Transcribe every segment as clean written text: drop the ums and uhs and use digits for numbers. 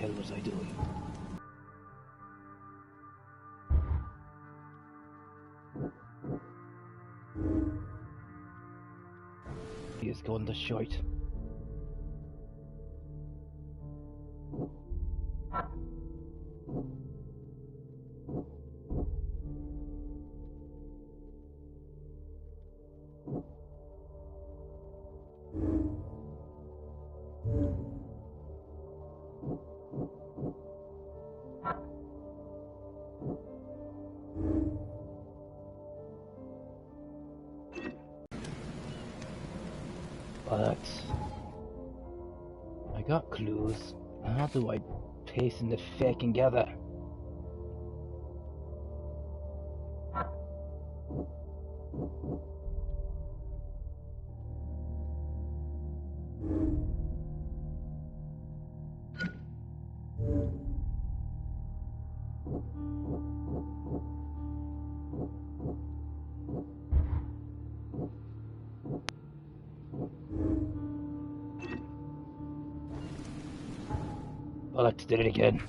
hell was I doing? He is going to shite. But I got clues. How do I paste in the fucking gather? Bollocks, did it again.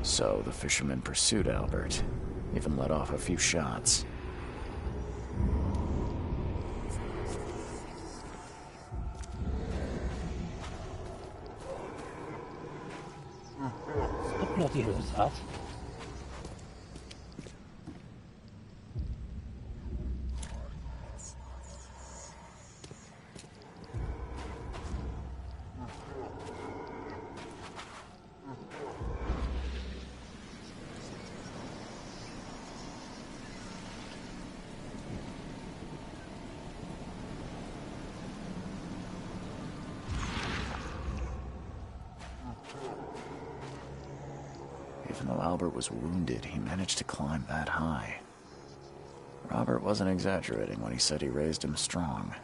So the fisherman pursued Albert, even let off a few shots. What bloody hell was that? Even though Albert was wounded, he managed to climb that high. Robert wasn't exaggerating when he said he raised him strong.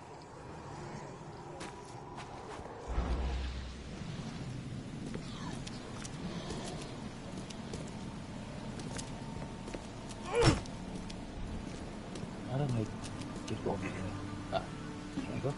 How do I get going? Ah, there we go.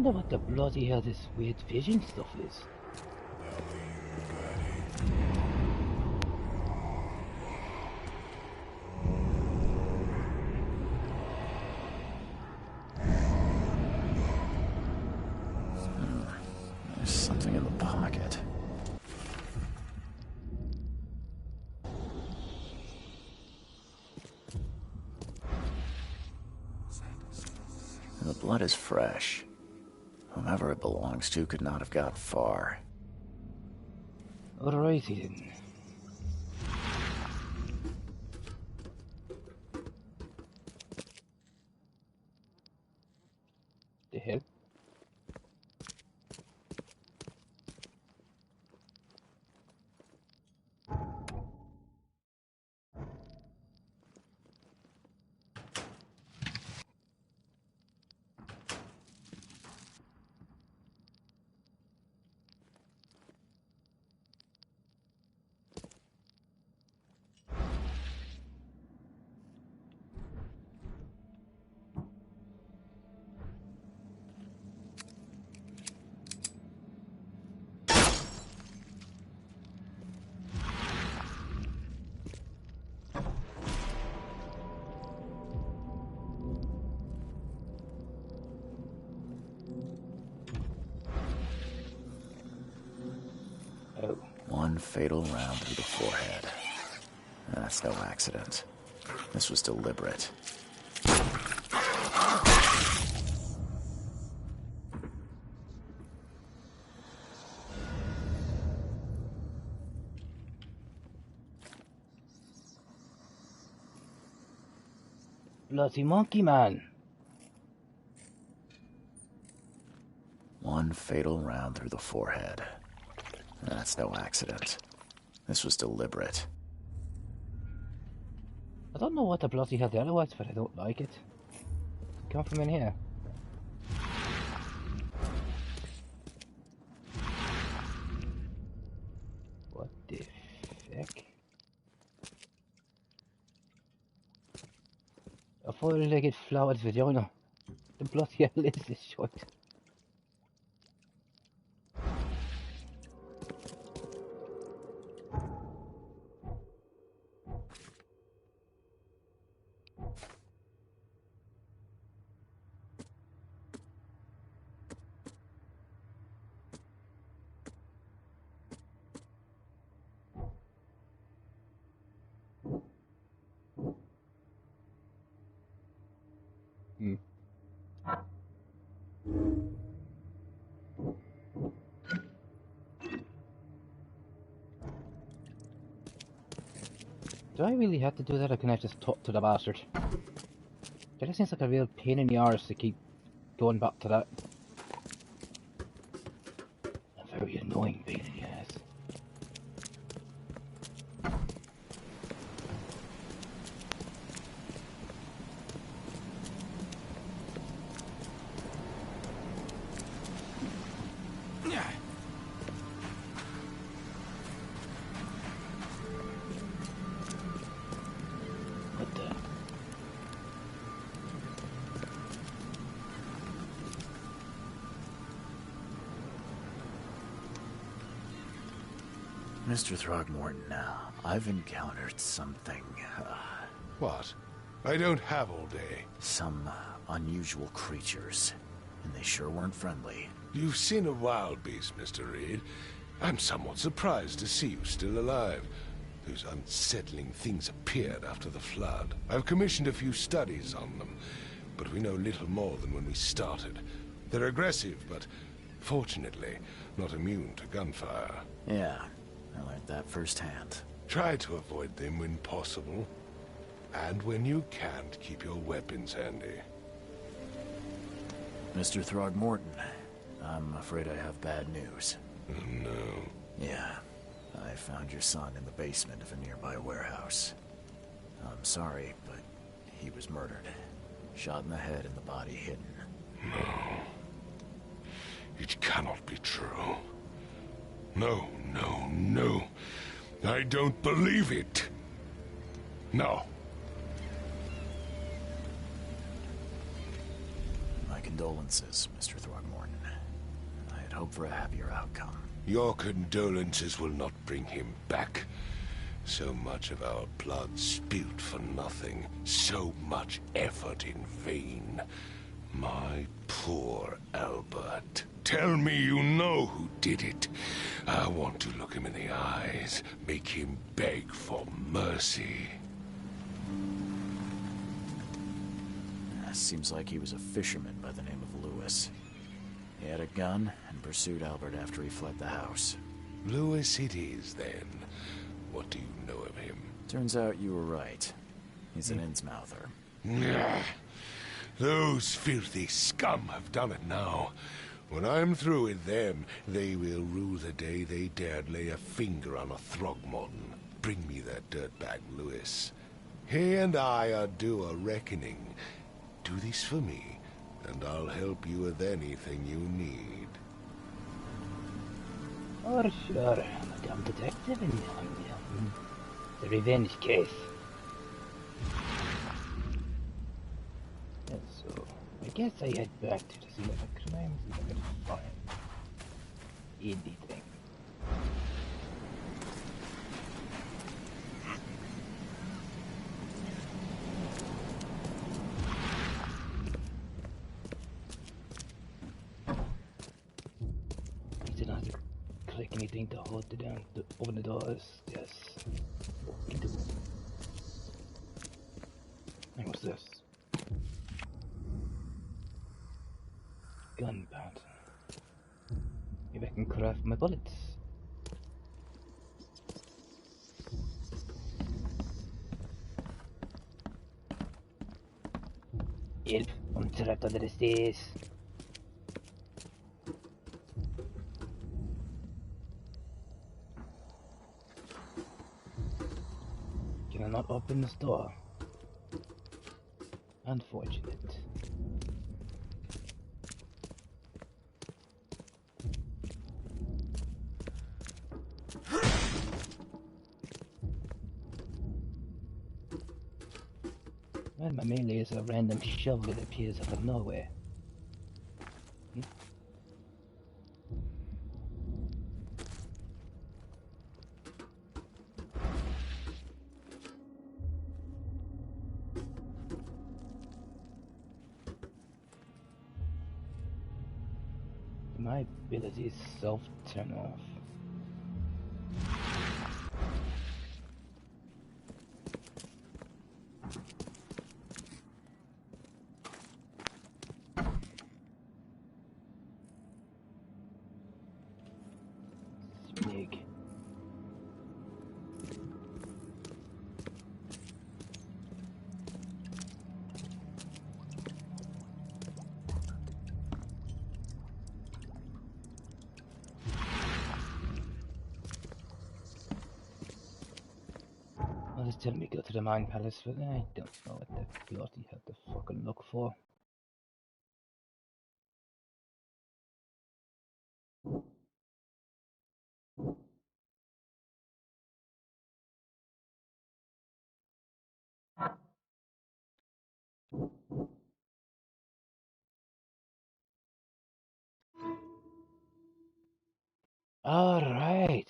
wonder what the bloody hell this weird vision stuff is. There's something in the pocket. The blood is fresh. Whomever it belongs to could not have got far. Alrighty then. The hell? One fatal round through the forehead. That's no accident. This was deliberate. Bloody monkey man. One fatal round through the forehead. That's no accident. This was deliberate. I don't know what the bloody hell the other was, but I don't like it. Come from in here. What the fuck? A four-legged flowered vagina. The bloody hell is this shit? Do I really have to do that, or can I just talk to the bastard? It just seems like a real pain in the arse to keep going back to that. A very annoying pain in the ass. Mr. Throgmorton, I've encountered something, What? I don't have all day. some unusual creatures, and they sure weren't friendly. You've seen a wild beast, Mr. Reed. I'm somewhat surprised to see you still alive. Those unsettling things appeared after the flood. I've commissioned a few studies on them, but we know little more than when we started. They're aggressive, but fortunately not immune to gunfire. Yeah, I learned that firsthand. Try to avoid them when possible. And when you can't, keep your weapons handy. Mr. Throgmorton, I'm afraid I have bad news. Oh, no. Yeah, I found your son in the basement of a nearby warehouse. I'm sorry, but he was murdered. Shot in the head and the body hidden. No. It cannot be true. No, no, no. I don't believe it. No. My condolences, Mr. Throgmorton. hope for a happier outcome. Your condolences will not bring him back. So much of our blood spilt for nothing. So much effort in vain. My poor Albert. Tell me you know who did it. I want to look him in the eyes, make him beg for mercy. Seems like he was a fisherman by the name of Lewis. He had a gun and pursued Albert after he fled the house. Lewis it is, then. What do you know of him? Turns out you were right. He's an Innsmouther. Nah. Those filthy scum have done it now. When I'm through with them, they will rue the day they dared lay a finger on a Throgmorton. Bring me that dirtbag, Lewis. He and I are due a reckoning. Do this for me, and I'll help you with anything you need. Oh, sure. I'm a detective and the revenge case. And so, I guess I head back to the scene of the crime, see if I can find anything. I didn't have to click anything to hold it down to open the doors. Yes. And what's this? Gunpowder. Maybe I can craft my bullets. Help! I'm trapped under the stairs. Can I not open this door? Unfortunate. Well, my melee is a random shovel that appears out of nowhere. My abilities self-turn off. Snake. Well, just tell me go to the Mine Palace, but I don't know what the bloody hell to fucking look for. All right.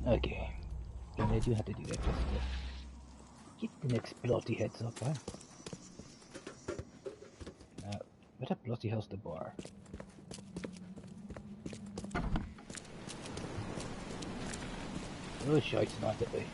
Okay. And I do have to do that just to get the next bloody heads up, huh? What the bloody hell's the bar? Oh shite, not that way.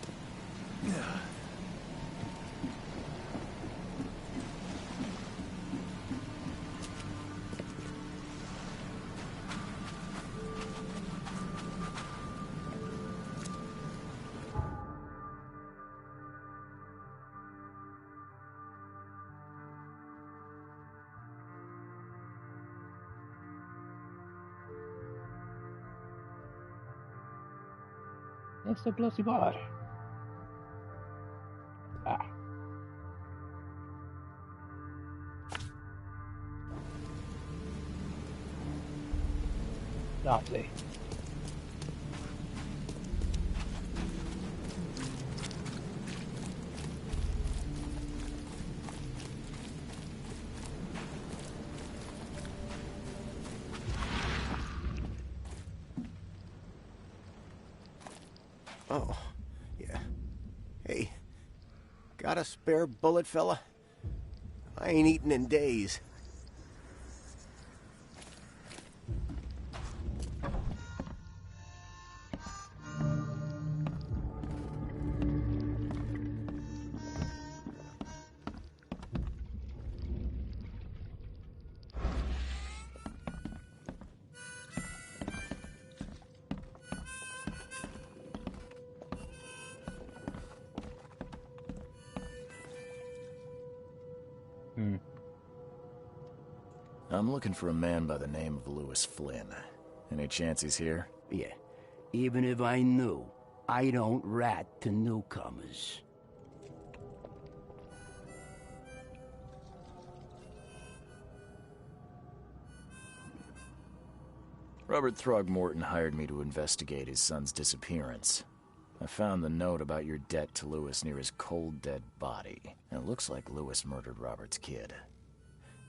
It's the bloody bar. Nazi. Oh, yeah. Hey, got a spare bullet, fella? I ain't eaten in days. I'm looking for a man by the name of Lewis Flynn. Any chance he's here? Yeah. Even if I knew, I don't rat to newcomers. Robert Throgmorton hired me to investigate his son's disappearance. I found the note about your debt to Lewis near his cold, dead body. And it looks like Lewis murdered Robert's kid.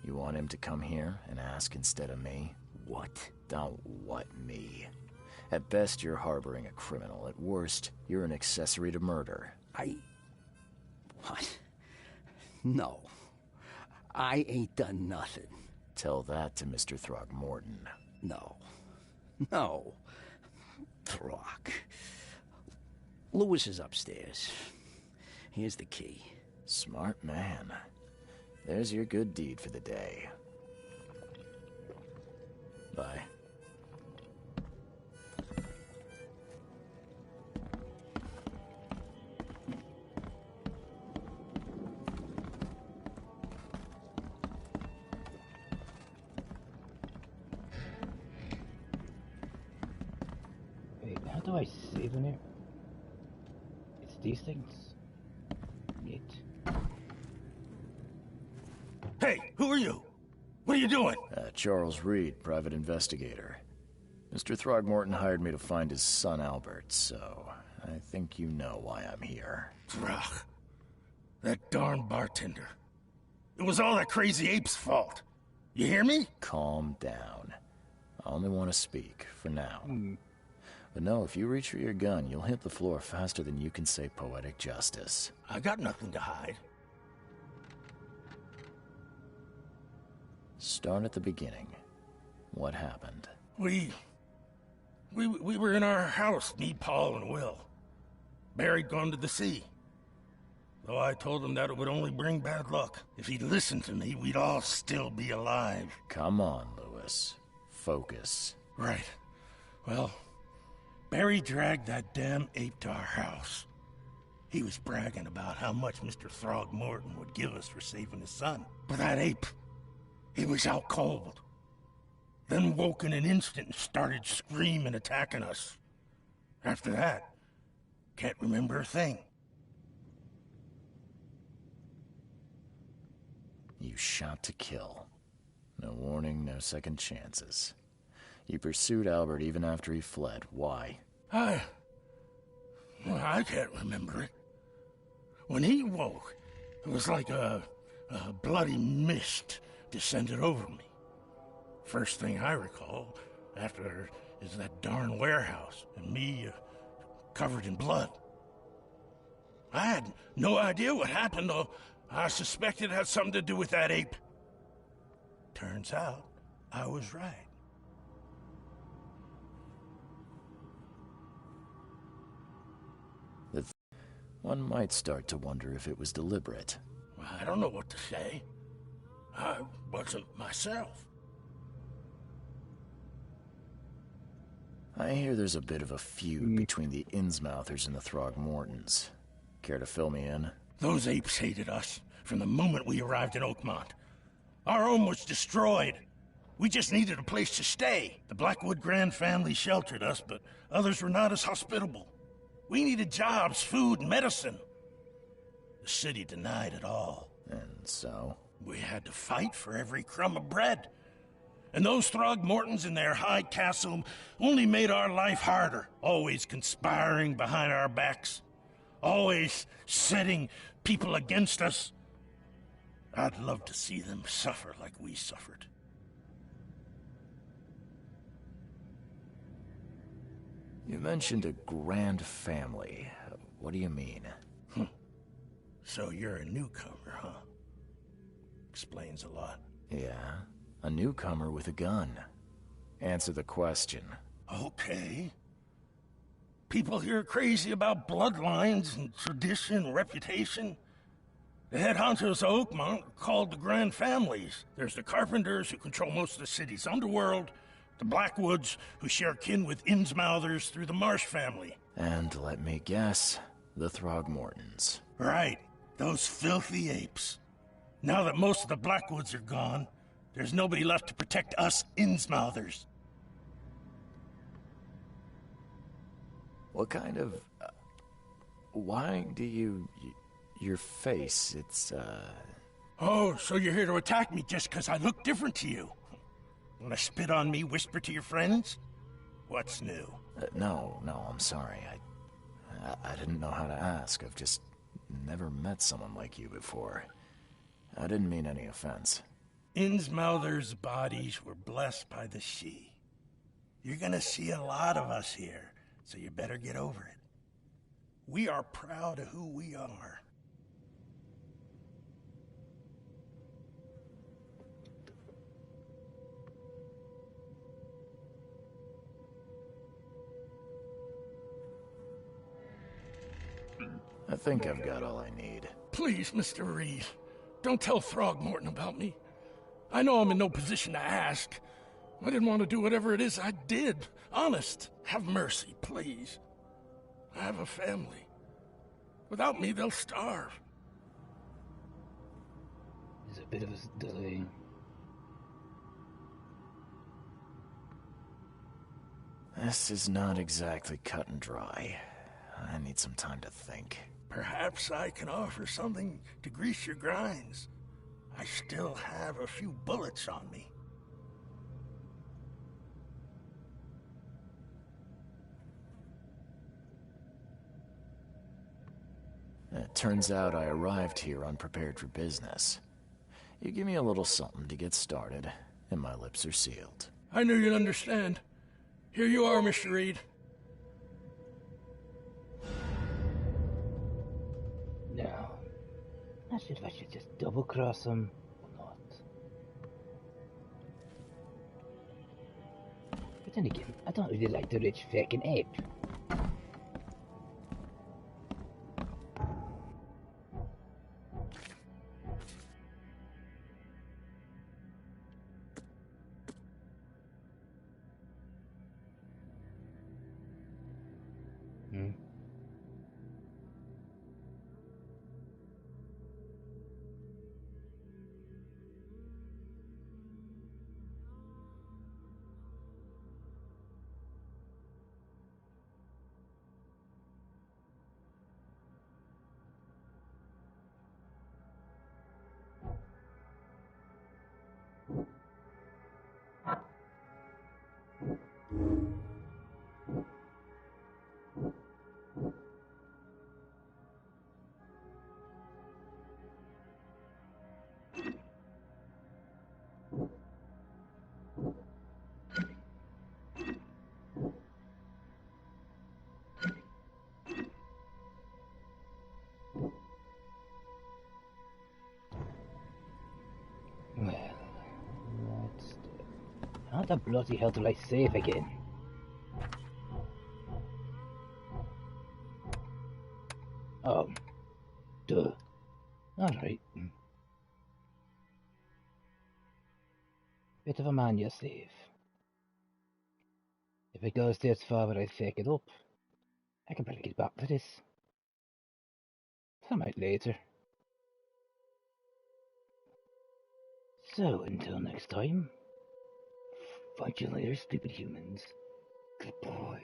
You want him to come here and ask instead of me? What? Don't what me. At best, you're harboring a criminal. At worst, you're an accessory to murder. What? No. I ain't done nothing. Tell that to Mr. Throgmorton. No. No. Throg. Lewis is upstairs. Here's the key. Smart man. There's your good deed for the day. Bye. Wait, how do I save in here? It's these things. Neat. Hey, who are you? What are you doing? Charles Reed, private investigator. Mr. Throgmorton hired me to find his son Albert, so I think you know why I'm here. Throg. That darn bartender. It was all that crazy ape's fault. You hear me? Calm down. I only want to speak, for now. But no, if you reach for your gun, you'll hit the floor faster than you can say poetic justice. I got nothing to hide. Start at the beginning. What happened? We were in our house, me, Paul, and Will. Barry'd gone to the sea. Though I told him that it would only bring bad luck. If he'd listened to me, we'd all still be alive. Come on, Lewis. Focus. Right. Well, Barry dragged that damn ape to our house. He was bragging about how much Mr. Throgmorton would give us for saving his son. But that ape, he was out cold. Then woke in an instant and started screaming, attacking us. After that, can't remember a thing. You shot to kill. No warning, no second chances. You pursued Albert even after he fled. Why? I can't remember it. When he woke, it was like a bloody mist descended over me. First thing I recall after is that darn warehouse and me covered in blood. I had no idea what happened, though I suspected it had something to do with that ape. Turns out, I was right. One might start to wonder if it was deliberate. I don't know what to say. I wasn't myself. I hear there's a bit of a feud between the Innsmouthers and the Throgmortons. Care to fill me in? Those apes hated us from the moment we arrived in Oakmont. Our home was destroyed. We just needed a place to stay. The Blackwood Grand family sheltered us, but others were not as hospitable. We needed jobs, food, and medicine. The city denied it all. And so? We had to fight for every crumb of bread. And those Throgmortons in their high castle only made our life harder, always conspiring behind our backs, always setting people against us. I'd love to see them suffer like we suffered. You mentioned a grand family. What do you mean? So you're a newcomer, huh? Explains a lot. Yeah, a newcomer with a gun. Answer the question. Okay. People here are crazy about bloodlines and tradition and reputation. The head honchos of Oakmont are called the Grand Families. There's the Carpenters, who control most of the city's underworld, the Blackwoods, who share kin with Innsmouthers through the Marsh family. And let me guess, the Throgmortons. Right, those filthy apes. Now that most of the Blackwoods are gone, there's nobody left to protect us Innsmouthers. What kind of... why do you... your face, it's, Oh, so you're here to attack me just because I look different to you? Wanna spit on me, whisper to your friends? What's new? No, I'm sorry. I didn't know how to ask. I've just never met someone like you before. I didn't mean any offense. Innsmouthers' bodies were blessed by the sea. You're gonna see a lot of us here, so you better get over it. We are proud of who we are. I think I've got all I need. Please, Mr. Reed, don't tell Throgmorton about me. I know I'm in no position to ask. I didn't want to do whatever it is I did. Honest, have mercy, please. I have a family. Without me, they'll starve. There's a bit of a delay. This is not exactly cut and dry. I need some time to think. Perhaps I can offer something to grease your grinds. I still have a few bullets on me. It turns out I arrived here unprepared for business. You give me a little something to get started, and my lips are sealed. I knew you'd understand. Here you are, Mr. Reed. Now, not sure if I should just double-cross him or not. But then again, I don't really like the rich fucking ape. Well, let's do it. How the bloody hell do I save again? Oh. Duh. Alright. Bit of a manual save. If it goes this far where I fake it up, I can probably get back to this. Some out later. So, until next time, find you later, stupid humans. Goodbye.